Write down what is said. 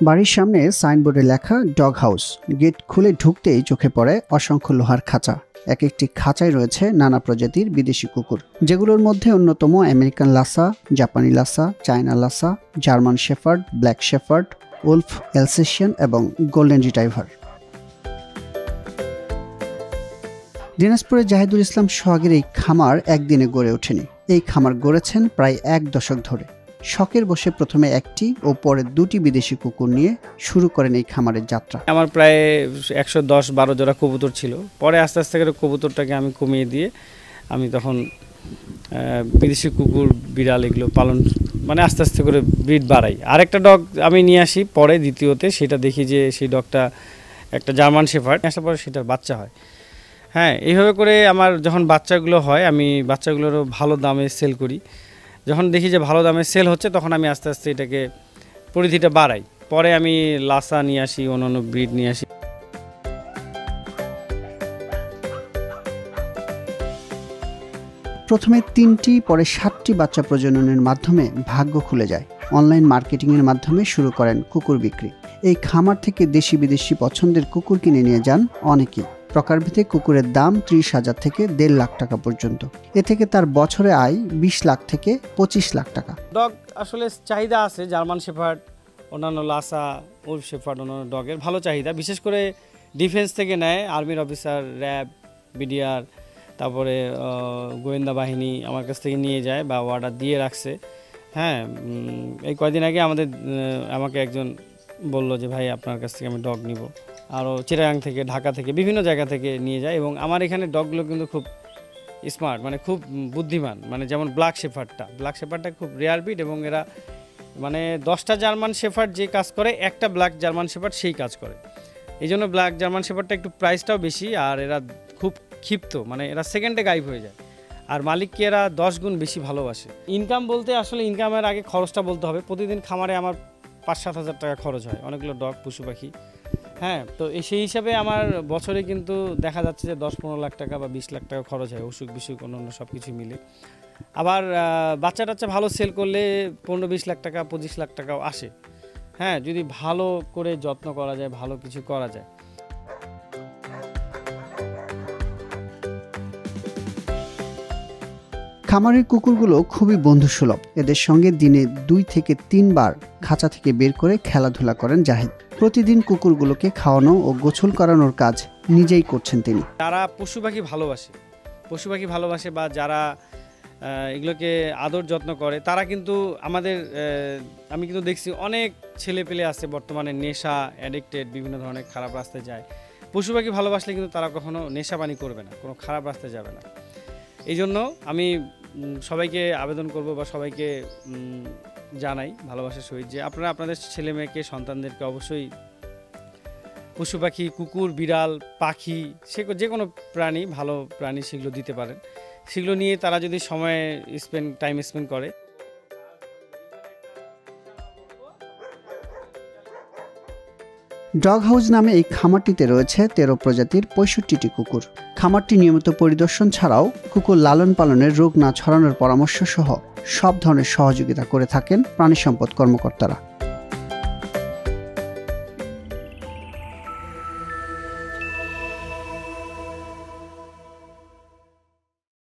বাড়ির সামনে সাইনবোর্ডে লেখা ডগ হাউস। গেট খুলে ঢুকতেই চোখে পড়ে অসংখ্য লোহার খাঁচা। এক একটি খাঁচায় রয়েছে নানা প্রজাতির বিদেশি কুকুর, যেগুলোর মধ্যে অন্যতম আমেরিকান লাসা, জাপানি লাসা, China Lhasa, German shepherd, black shepherd, wolf Alsatian এবং গোল্ডেন রিট্রাইভার। দিনাজপুরের জাহিদুল ইসলাম সোহাগের এই খামার একদিনে গড়ে ওঠেনি। এই খামার গড়েছেন প্রায় 1 দশক ধরে। শখের বসে প্রথমে একটি ও পরে 2টি বিদেশি কুকুর নিয়ে শুরু করেন এই খামারের যাত্রা। আমার প্রায় 110-12 জোড়া কবুতর ছিল। পরে আস্তে আস্তে করে কবুতরটাকে আমি কমিয়ে দিয়ে আমি তখন বিদেশি কুকুর, বিড়াল এগুলো পালন মানে আস্তে আস্তে করে ব্রিড বাড়াই। আরেকটা ডগ আমি নিয়ে আসি পরে দ্বিতীয়তে, সেটা দেখি যে সেই ডগটা একটা জার্মান শেফার্ড, আসার পরে সেটার বাচ্চা হয়। হ্যাঁ, এইভাবে করে আমার যখন বাচ্চাগুলো হয় আমি বাচ্চাগুলোরও ভালো দামে সেল করি। যখন দেখি যে ভালো দামে সেল হচ্ছে তখন আমি আস্তে আস্তে এটাকে পরিধিটা বাড়াই। পরে আমি লাসা নিয়ে আসি, অন্যান্য ব্রিড নিয়ে আসি। প্রথমে 3টি, পরে 7টি বাচ্চা প্রজননের মাধ্যমে ভাগ্য খুলে যায়। অনলাইন মার্কেটিংয়ের মাধ্যমে শুরু করেন কুকুর বিক্রি। এই খামার থেকে দেশি বিদেশি পছন্দের কুকুর কিনে নিয়ে যান অনেকেই। প্রকারভেদে কুকুরের দাম 30,000 থেকে 1.5 লাখ টাকা পর্যন্ত। এ থেকে তার বছরে আয় 20 লাখ থেকে 25 লাখ টাকা। ডগ আসলে চাহিদা আছে, জার্মান শেফার্ড, অন্যান্য লাসা, উলফ শেফার্ড, অন্যান্য ডগের ভালো চাহিদা। বিশেষ করে ডিফেন্স থেকে নেয়, আর্মির অফিসার, র্যাব, বিডিআর, তারপরে গোয়েন্দা বাহিনী আমার কাছ থেকে নিয়ে যায় বা অর্ডার দিয়ে রাখছে। হ্যাঁ, এই কয়েকদিন আগে আমাকে একজন বলল যে ভাই আপনার কাছ থেকে আমি ডগ নিব। আরও চিটাগাং থেকে, ঢাকা থেকে, বিভিন্ন জায়গা থেকে নিয়ে যায়। এবং আমার এখানে ডগগুলো কিন্তু খুব স্মার্ট, মানে খুব বুদ্ধিমান। মানে যেমন ব্ল্যাক শেফার্ডটা খুব রেয়ার ব্রিড এবং এরা মানে 10টা জার্মান শেফার্ড যে কাজ করে, একটা ব্ল্যাক জার্মান শেফার্ড সেই কাজ করে। এই জন্য ব্ল্যাক জার্মান শেফার্ডটা একটু প্রাইসটাও বেশি, আর এরা খুব ক্ষিপ্ত, মানে এরা সেকেন্ডে গায়েব হয়ে যায়। আর মালিককে এরা 10 গুণ বেশি ভালোবাসে। ইনকাম বলতে আসলে ইনকামের আগে খরচটা বলতে হবে। প্রতিদিন খামারে আমার 5-7 হাজার টাকা খরচ হয়, অনেকগুলো ডগ, পশু পাখি। হ্যাঁ, তো সেই হিসাবে আমার বছরে কিন্তু দেখা যাচ্ছে যে 10-15 লাখ টাকা বা 20 লাখ টাকা খরচ হয়, অসুখ বিসুখ অন্য সব কিছু মিলে। আবার বাচ্চা টাচ্চা ভালো সেল করলে 15-20 লাখ টাকা, 25 লাখ টাকাও আসে। হ্যাঁ, যদি ভালো করে যত্ন করা যায়, ভালো কিছু করা যায়। খামারের কুকুরগুলো খুবই বন্ধুসুলভ। এদের সঙ্গে দিনে 2 থেকে 3 বার খাঁচা থেকে বের করে খেলাধুলা করেন জাহিদ। প্রতিদিন কুকুরগুলোকে খাওয়ানো ও গোসল করানোর কাজ নিজেই করছেন তিনি। যারা পশু পাখি ভালোবাসে বা যারা এগুলোকে আদর যত্ন করে, তারা কিন্তু আমি কিন্তু দেখছি অনেক ছেলে পেলে আছে বর্তমানে নেশা অ্যাডিক্টেড, বিভিন্ন ধরনের খারাপ রাস্তায় যায়। পশু পাখি ভালোবাসলে কিন্তু তারা কখনো নেশাবানি করবে না, কোনো খারাপ রাস্তায় যাবে না। এই জন্য আমি সবাইকে আবেদন করব বা সবাইকে জানাই ভালোবাসার সহিত যে আপনারা আপনাদের ছেলে মেয়েকে, সন্তানদেরকে অবশ্যই পশু পাখি, কুকুর, বিড়াল, পাখি, যে কোনো প্রাণী, ভালো প্রাণী সেগুলো দিতে পারেন। সেগুলো নিয়ে তারা যদি টাইম স্পেন্ড করে। ডগ হাউস নামে এই খামারটিতে রয়েছে 13 প্রজাতির 65টি কুকুর। খামারটি নিয়মিত পরিদর্শন ছাড়াও কুকুর লালন পালনের, রোগ না ছড়ানোর পরামর্শ সহ সব ধরনের সহযোগিতা করে থাকেন প্রাণী সম্পদ কর্মকর্তারা।